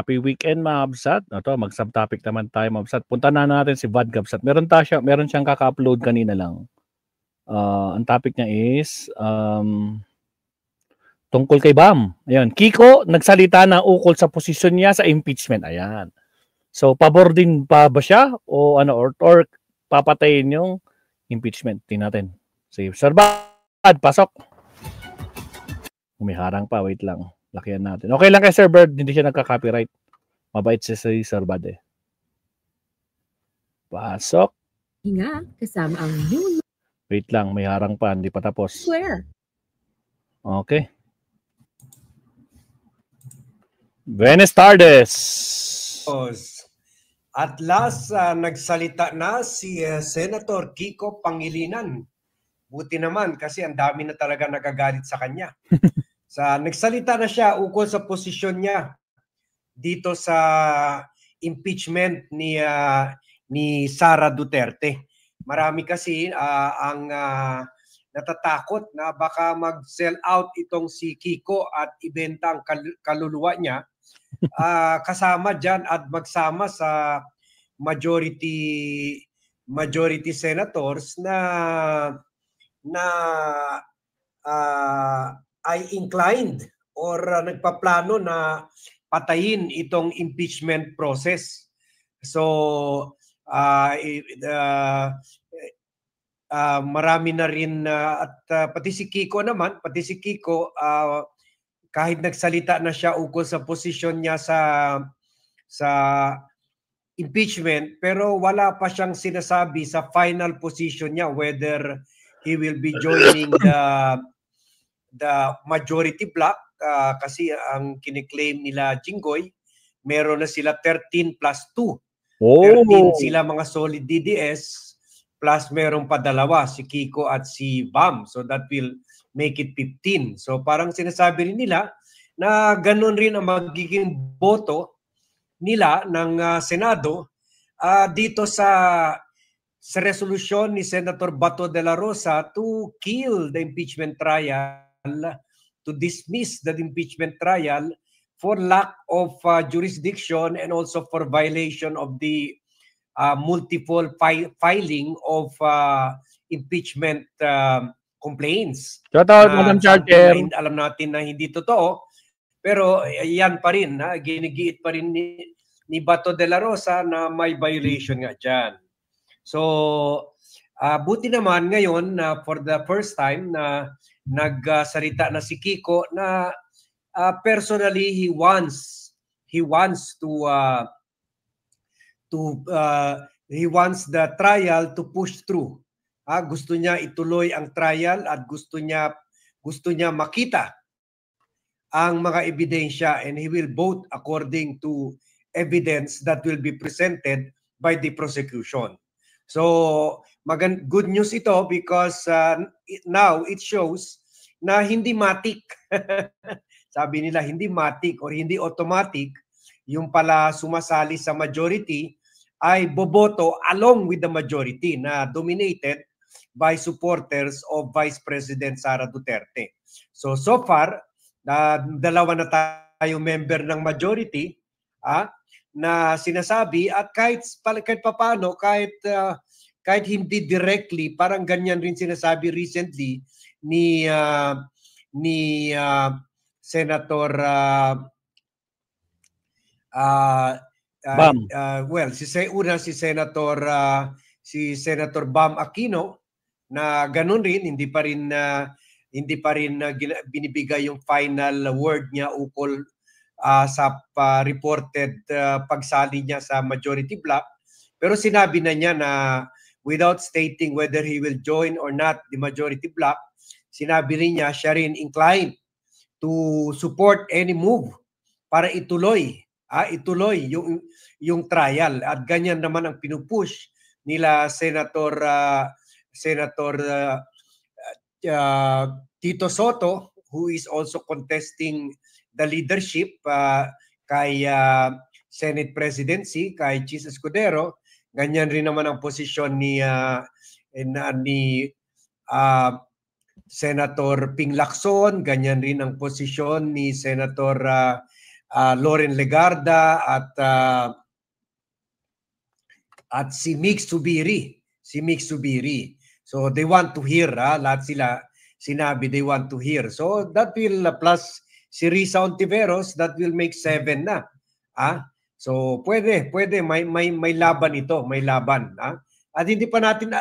Happy weekend mga kabsat. Ito, mag-subtopic naman tayo mga kabsat. Punta na natin si Vad kabsat. Meron siyang kaka-upload kanina lang. Ang topic niya is tungkol kay Bam. Ayan. Kiko, nagsalita na ukol sa posisyon niya sa impeachment. Ayan. So, pabor din pa ba siya? O ano, or papatayin yung impeachment? Tingnan natin. Sige, Sir Vad, pasok. Humiharang pa, wait lang. Lakihan natin. Okay lang kay Sir Bird, hindi siya nagka-copyright. Mabait siya si Sir Bad eh. Pasok. Hinga, kasama ang new... Wait lang, may harang pa, hindi pa tapos. Square. Okay. Buenas tardes. At last, nagsalita na si Senator Kiko Pangilinan. Buti naman kasi ang dami na talaga nagagalit sa kanya. Nagsalita na siya ukol sa posisyon niya dito sa impeachment ni Sara Duterte. Marami kasi ang natatakot na baka mag-sell out itong si Kiko at ibenta ang kaluluwa niya. Kasama dyan at magsama sa majority senators na ay inclined or nagpaplano na patayin itong impeachment process. So, marami na rin at pati si Kiko naman, kahit nagsalita na siya ukol sa posisyon niya sa impeachment, pero wala pa siyang sinasabi sa final position niya whether he will be joining the majority bloc kasi ang kiniklaim nila Jinggoy, meron na sila 13 plus 2. 13 sila mga solid DDS plus meron pa dalawa, si Kiko at si Bam. So that will make it 15. So parang sinasabi rin nila na ganun rin ang magiging boto nila ng Senado dito sa resolusyon ni Senator Bato de la Rosa to kill the impeachment trial, to dismiss the impeachment trial for lack of jurisdiction and also for violation of the multiple filing of impeachment complaints. Madam Charter. Alam natin na hindi totoo, pero yan pa rin, ginigiit pa rin ni Bato de la Rosa na may violation nga dyan. So, buti naman ngayon for the first time na nagsalita na si Kiko na personally he wants the trial to push through. Gusto niya ituloy ang trial at gusto niya makita ang mga ebidensya, and he will vote according to evidence that will be presented by the prosecution. So, good news ito because now it shows na hindi matik. Sabi nila, hindi matik or hindi automatic yung pala sumasali sa majority ay boboto along with the majority na dominated by supporters of Vice President Sara Duterte. So far, dalawa na tayo member ng majority na sinasabi at kahit papaano, kahit hindi directly, parang ganyan rin sinasabi recently ni Senator Bam. Si Senator Bam Aquino na ganun rin, hindi pa rin binibigay yung final word niya ukol sa reported pagsali niya sa majority bloc. Pero sinabi na niya na without stating whether he will join or not the majority bloc, sinabi rin niya siya rin inclined to support any move para ituloy yung trial. At ganyan naman ang pinupush nila Senator Tito Soto, who is also contesting the leadership kay Senate presidency, kay Chis Escudero. Ganyan rin naman ang posisyon ni Senator Ping Lacson, ganyan rin ang posisyon ni Senator Loren Legarda at si Mix Subiri. So they want to hear, lahat sila sinabi they want to hear. So that will plus si Risa Ontiveros, that will make 7 na. So pwede may laban ito, may laban. At hindi pa natin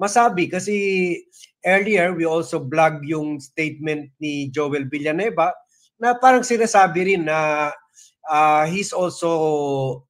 masabi kasi earlier we also blog yung statement ni Joel Villanueva na parang sinasabi rin na he's also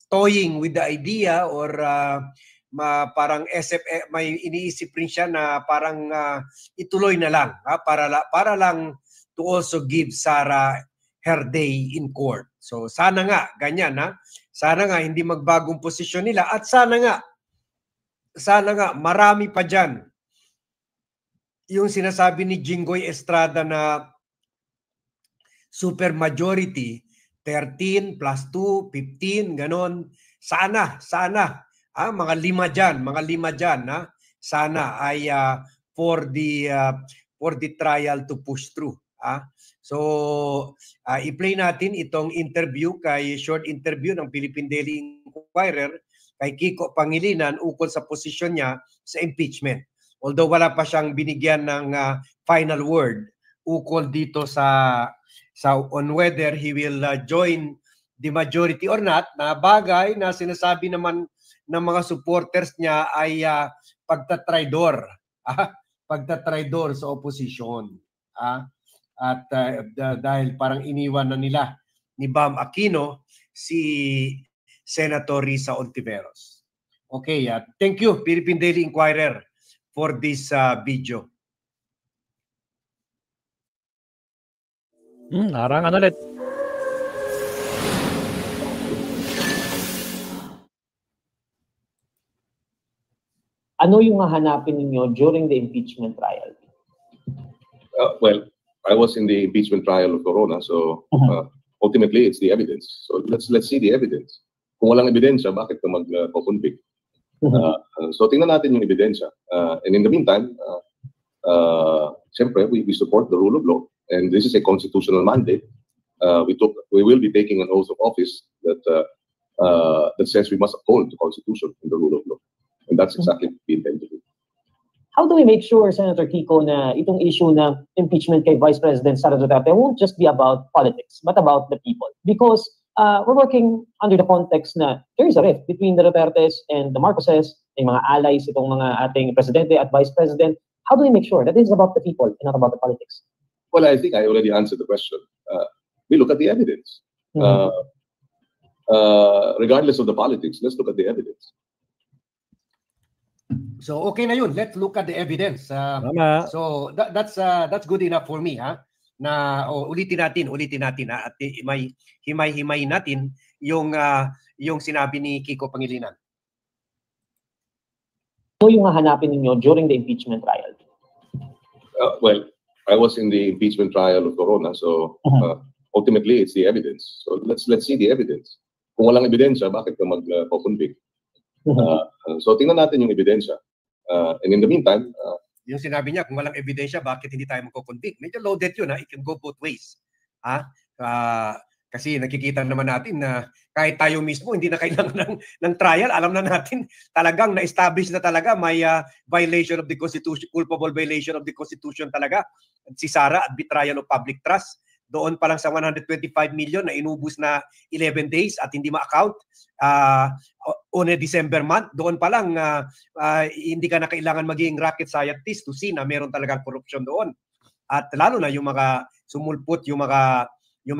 toying with the idea or parang SF may iniisip rin siya na parang ituloy na lang para lang to also give Sara her day in court. So sana nga ganyan sana nga hindi magbagong posisyon nila at sana nga marami pa diyan yung sinasabi ni Jinggoy Estrada na super majority 13 plus 2 15 ganon. Sana mga 5 diyan sana ay for the trial to push through. So i-play natin itong short interview ng Philippine Daily Inquirer kay Kiko Pangilinan ukol sa posisyon niya sa impeachment. Although wala pa siyang binigyan ng final word ukol dito sa on whether he will join the majority or not, na bagay na sinasabi naman ng mga supporters niya ay pagtatraidor sa opposition. At dahil parang iniwan na nila ni Bam Aquino si Senator Risa Ontiveros. Okay, thank you Philippine Daily Inquirer for this video. Harangan ulit. Ano yung hahanapin ninyo during the impeachment trial? Well, I was in the impeachment trial of Corona, so ultimately it's the evidence. So let's see the evidence. Kung walang ebidensya, bakit ka mag-convict? So tingnan natin yung ebidensya. And in the meantime, siyempre, we support the rule of law. And this is a constitutional mandate. We will be taking an oath of office that says we must uphold the Constitution and the rule of law. And that's exactly what we intend to do. How do we make sure, Senator Kiko, na itong issue na impeachment kay Vice President Sara Duterte won't just be about politics, but about the people? Because we're working under the context na there is a rift between the Dutertes and the Marcoses, yung mga allies, itong mga ating Presidente at Vice President. How do we make sure that this is about the people and not about the politics? Well, I think I already answered the question. We look at the evidence. Regardless of the politics, let's look at the evidence. So okay na yun. Let's look at the evidence. So that's good enough for me na ulitin natin at himay natin yung sinabi ni Kiko Pangilinan. Ano yung hahanapin ninyo during the impeachment trial? Well, I was in the impeachment trial of Corona, so ultimately it's the evidence. So let's see the evidence. Kung walang ebidensya, bakit ka mag-convict? So tingnan natin yung ebidensya. And in the meantime, yung sinabi niya, kung walang ebidensya, bakit hindi tayo magko-convict? Medyo loaded yun, it can go both ways. Kasi nakikita naman natin na kahit tayo mismo hindi na kailangan ng trial, alam na natin talagang na-establish na talaga may violation of the Constitution, culpable violation of the Constitution talaga si Sara at betrayal of public trust. Doon pa lang sa 125 million na inubos na 11 days at hindi ma-account on a December month, doon pa lang hindi ka na kailangan maging rocket scientist to see na meron talagang corruption doon. At lalo na yung mga sumulpot yung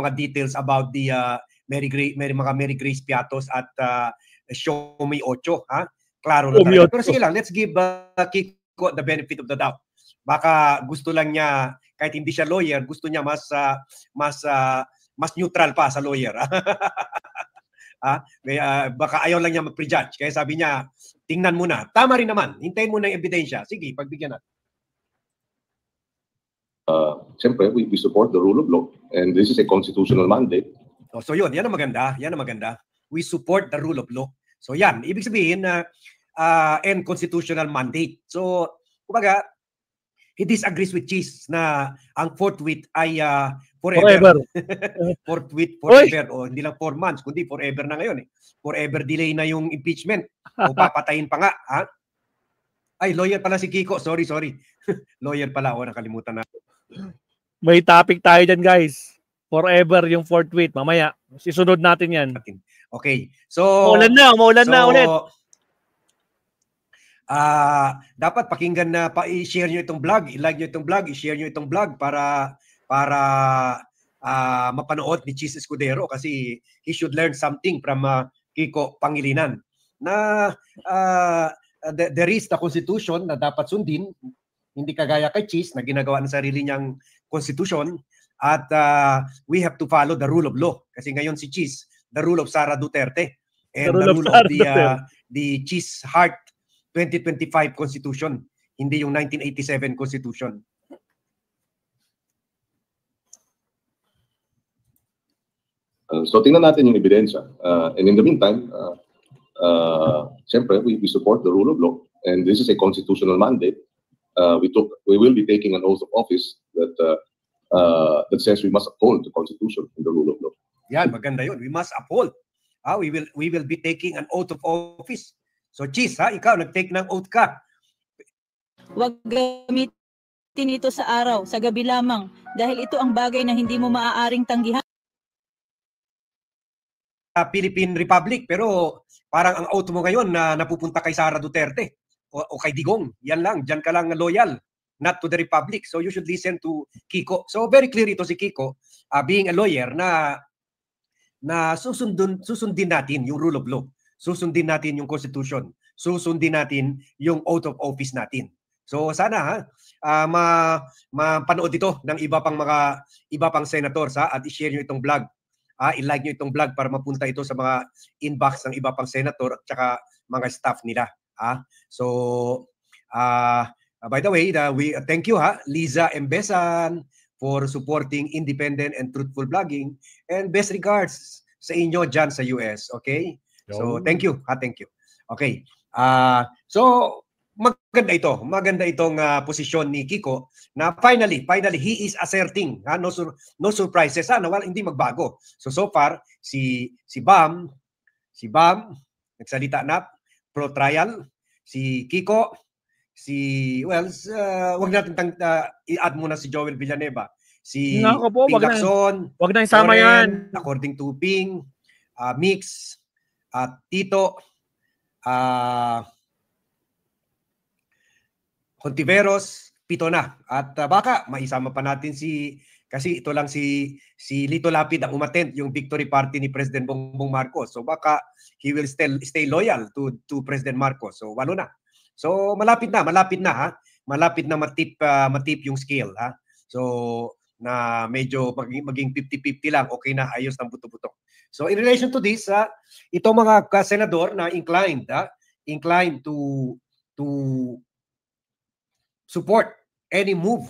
mga details about the Mary Grace Piatos at Show Me Ocho, klaro na talaga. Pero sige lang, let's give Kiko the benefit of the doubt. Baka gusto lang niya, kahit hindi siya lawyer, gusto niya mas neutral pa sa lawyer. Baka ayaw lang niya mag-prejudge. Kaya sabi niya, tingnan muna. Tama rin naman. Hintayin muna yung ebidensya. Sige, pagbigyan natin. Siyempre, we support the rule of law. And this is a constitutional mandate. So yun, yan ang maganda. We support the rule of law. So yan, ibig sabihin na and constitutional mandate. So, kumbaga, he disagrees with Cheese na ang forthwith ay Forever. Fourth tweet, forever. O hindi lang 4 months, kundi forever na ngayon. Forever delay na yung impeachment. O papatayin pa nga. Ha? Ay, lawyer pala si Kiko. Sorry. Lawyer pala. O, nakalimutan na. May topic tayo dyan, guys. Forever yung fourth tweet. Mamaya, sisunod natin yan. Okay. So, Umuulan na ulit. Dapat pakinggan na, i-share nyo itong vlog, i-like nyo itong vlog, i-share nyo itong vlog para mapanood ni Cheese Escudero kasi he should learn something from Kiko Pangilinan na there is the constitution na dapat sundin, hindi kagaya kay Cheese na ginagawa ng sarili niyang constitution, at we have to follow the rule of law kasi ngayon si Cheese, the rule of Sara Duterte and the rule of the Cheese Heart 2025 Constitution, hindi yung 1987 Constitution. So tingnan natin yung ebidensya. And in the meantime, siyempre, we support the rule of law. And this is a constitutional mandate. We will be taking an oath of office that says we must uphold the Constitution and the rule of law. Yan, maganda yun. We must uphold. We will be taking an oath of office. So, Cheese, ikaw, nag-take ng oath ka. Huwag gamitin ito sa araw, sa gabi lamang, dahil ito ang bagay na hindi mo maaaring tanggihan. Philippine Republic, pero parang ang oath mo ngayon na napupunta kay Sara Duterte o kay Digong. Yan lang, dyan ka lang loyal, not to the Republic. So, you should listen to Kiko. So, very clear ito si Kiko, being a lawyer, na susundin natin yung rule of law. Susundin natin yung Constitution. Susundin natin yung oath of office natin. So sana mapanood ito ng iba pang senators at i-share nyo itong vlog. I-like nyo itong vlog para mapunta ito sa mga inbox ng iba pang senator at saka mga staff nila. So by the way, we thank you Liza Embesan for supporting independent and truthful blogging, and best regards sa inyo dyan sa US. Okay? So, thank you. Thank you. Okay. So, maganda itong posisyon ni Kiko na finally, he is asserting. No surprises. Hindi magbago. So far, si Bam, nagsalita na, pro-trial. Si Kiko, wag natin i-add muna si Joel Villanueva. Si Ping Lacson, wag na isama yan. According to Ping, Mix, at Tito, Hontiveros, 7 na. At baka maisama pa natin kasi ito lang si Lito Lapid ang umattend yung victory party ni President Bongbong Marcos. So baka he will stay loyal to President Marcos. So 8 na. So malapit na matip yung scale. So na medyo maging 50-50 lang, okay na, ayos ng buto-buto. So in relation to this, itong mga senador na inclined to support any move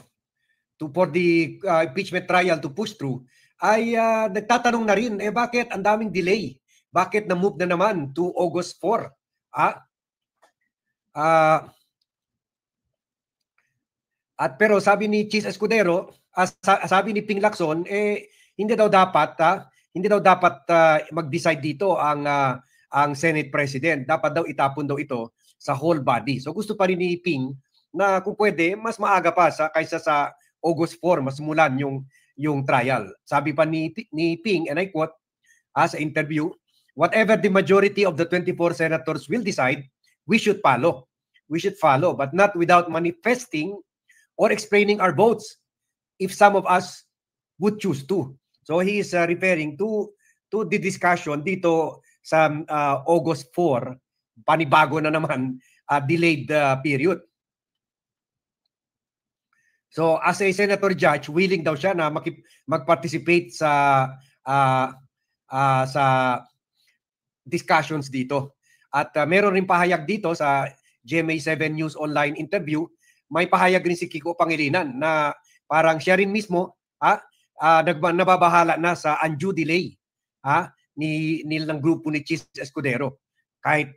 for the impeachment trial to push through, ay nagtatanong na rin, bakit ang daming delay? Bakit na-move na naman to August 4? Pero sabi ni Cheese Escudero, sabi ni Ping Lacson, hindi daw dapat mag-decide dito ang Senate President. Dapat daw itapon daw ito sa whole body. So gusto pa rin ni Ping na kung pwede, mas maaga pa kaysa sa August 4, mas mulan yung trial. Sabi pa ni Ping, and I quote, sa interview, whatever the majority of the 24 senators will decide, we should follow. We should follow, but not without manifesting or explaining our votes if some of us would choose to. So he is referring to the discussion dito sa August 4, panibago na naman, delayed period. So as a senator judge, willing daw siya na mag-participate sa discussions dito. At meron rin pahayag dito sa GMA7 News Online interview, may pahayag rin si Kiko Pangilinan na parang siya rin mismo nababahala na sa undue delay ng grupo ni Cheese Escudero. Kahit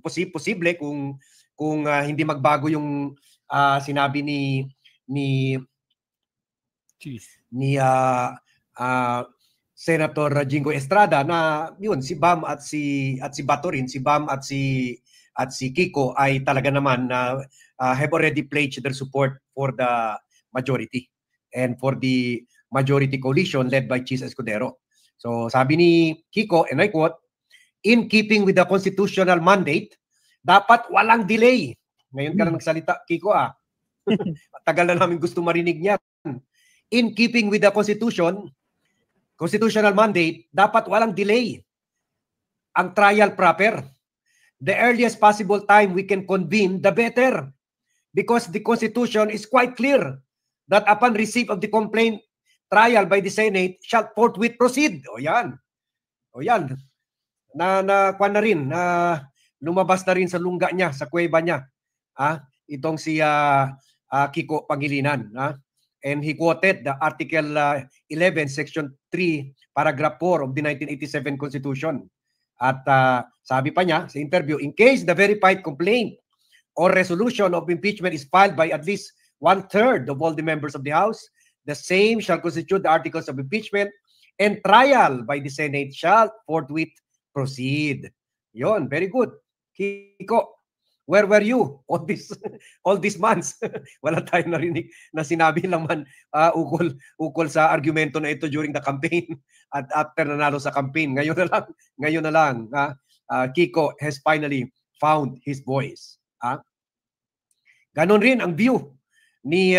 posible kung hindi magbago yung sinabi ni Senator Jingo Estrada na yun si Bam at si Bato rin, si Bam at si Kiko ay talaga naman have already pledged their support for the majority and for the majority coalition led by Chis Escudero. So sabi ni Kiko, and I quote, "In keeping with the constitutional mandate, dapat walang delay." Ngayon ka na nagsalita, Kiko Tagal na namin gusto marinig niyan. In keeping with the constitutional mandate, dapat walang delay ang trial proper. The earliest possible time we can convene, the better. Because the Constitution is quite clear that upon receipt of the complaint, trial by the Senate shall forthwith proceed. O yan. Kuwan na rin, lumabas na rin sa lungga niya, sa kuweba niya. Itong si Kiko Pangilinan. And he quoted the Article 11, Section 3, Paragraph 4 of the 1987 Constitution. At sabi pa niya sa interview, in case the verified complaint or resolution of impeachment is filed by at least 1/3 of all the members of the House, the same shall constitute the articles of impeachment and trial by the Senate shall forthwith proceed. Yon, very good. Kiko, where were you all these months? Wala tayong narinig na sinabi lang man ukol sa argumento na ito during the campaign at after nanalo sa campaign. Ngayon na lang, Kiko has finally found his voice. Ganon rin ang view ni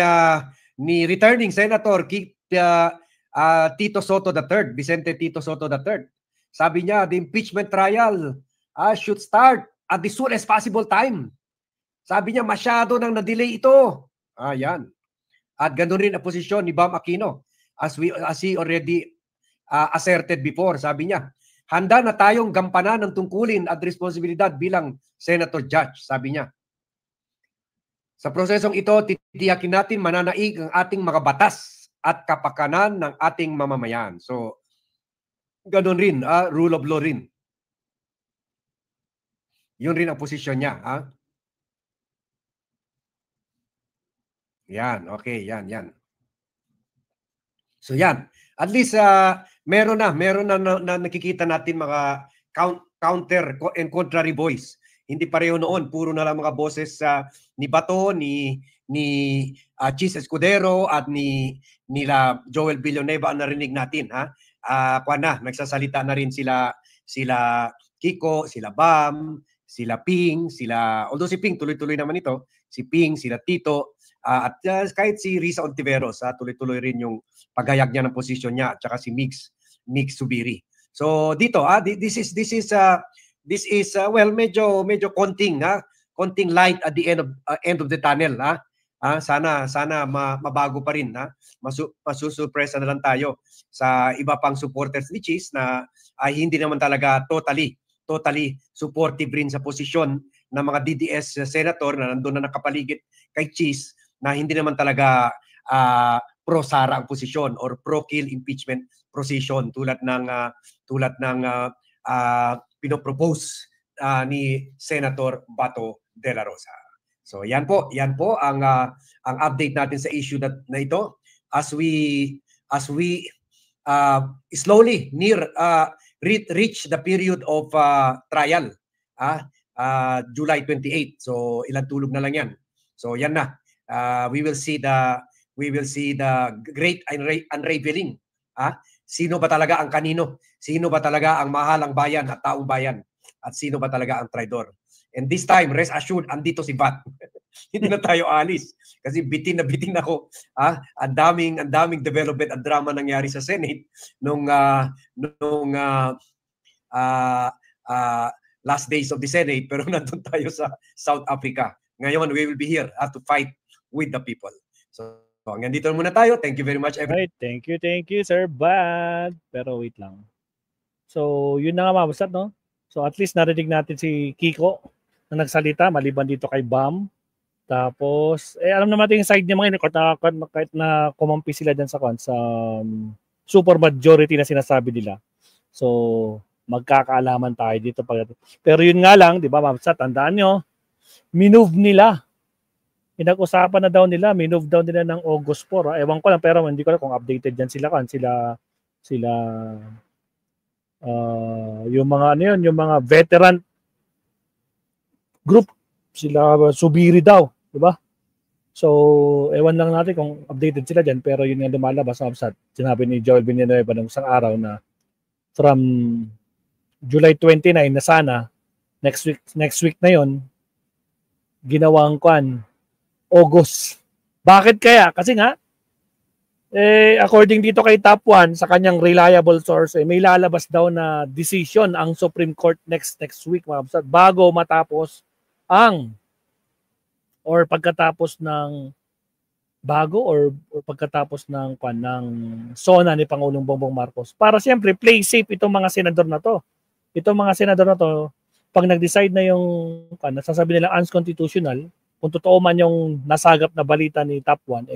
returning Senator Tito Soto III, Vicente Tito Soto III. Sabi niya, the impeachment trial should start at the soonest possible time. Sabi niya, masyado nang na-delay ito. Yan. At ganoon rin ang posisyon ni Bam Aquino. As he already asserted before, sabi niya, handa na tayong gampanan ng tungkulin at responsibilidad bilang Senator Judge, sabi niya. Sa prosesong ito, titiyakin natin mananaig ang ating mga batas at kapakanan ng ating mamamayan. So, ganoon rin, rule of law rin. Yun rin ang posisyon niya. Yan, okay, yan. So yan, at least meron na nakikita natin mga counter and contrary voice. Hindi pareho noon, puro na lang mga boses ni Bato, ni Chis Escudero at nila Joel Villanueva ang narinig natin. Nagsasalita na rin sila Kiko, sila Bam, sila Ping, although si Ping tuloy-tuloy naman ito, si Ping, sila Tito, at kahit si Risa Ontiveros, tuloy-tuloy rin yung paghayag niya ng posisyon niya, at saka si Mix Subiri. So dito, this is well, medyo konting light at the end of the tunnel. Sana mabago pa rin. Masusurpresa na lang tayo sa iba pang supporters ni Chis na ay hindi naman talaga totally supportive rin sa posisyon ng mga DDS senator na nandun na nakapaligid kay Chis na hindi naman talaga pro-Sara ang posisyon or pro-kill impeachment position tulad ng pinopropose ni Senator Bato de la Rosa. So yan po ang update natin sa issue na ito as we slowly reach the period of trial, July 28. So ilang tulog na lang yan. So yan na. We will see the great unraveling. Sino ba talaga ang kanino? Sino ba talaga ang mahalang bayan at taong bayan? At sino ba talaga ang traidor? And this time, rest assured, andito si Bat. Hindi na tayo alis. Kasi bitin ako. Ang daming development at drama nangyari sa Senate nung last days of the Senate. Pero nandun tayo sa South Africa. Ngayon, we will be here to fight with the people. So, hanggang dito muna tayo. Thank you very much, everyone. Right. Thank you, Sir Bad. Pero wait lang. So, yun na nga, Mabasat, no? So, at least narinig natin si Kiko na nagsalita, maliban dito kay Bam. Tapos, alam naman natin yung side niya mga kahit na kumampi sila dyan sa super majority na sinasabi nila. So, magkakaalaman tayo dito. Pero yun nga lang, di ba, Mabasat, tandaan nyo, minove nila pinag-usapan na daw nila, minove daw nila ng August 4. Ewan ko lang, pero hindi ko alam kung updated yan sila yung mga ano yun, yung mga veteran group, sila subiri daw, di ba? So, ewan lang natin kung updated sila dyan, pero yun yung lumalabas sa sinabi ni Joel Villanueva ng isang araw na from July 29 na sana, next week na yon ginawang August. Bakit kaya? Kasi nga, according dito kay Top 1, sa kanyang reliable source, may lalabas daw na decision ang Supreme Court next week, mga kapsat, bago matapos pagkatapos ng SONA ni Pangulong Bongbong Marcos. Para siyempre play safe itong mga senador na to. Itong mga senador na to, pag nag-decide na yung nasasabi nila unconstitutional, kung totoo man yung nasagap na balita ni Top 1,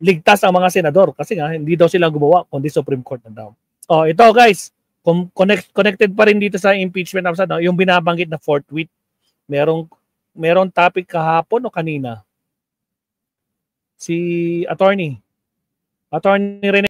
ligtas ang mga senador kasi nga hindi daw sila gumawa kundi Supreme Court na daw. Oh, ito guys, connected pa rin dito sa impeachment yung binabanggit na fourth tweet. Merong topic kahapon o kanina. Si Attorney Rene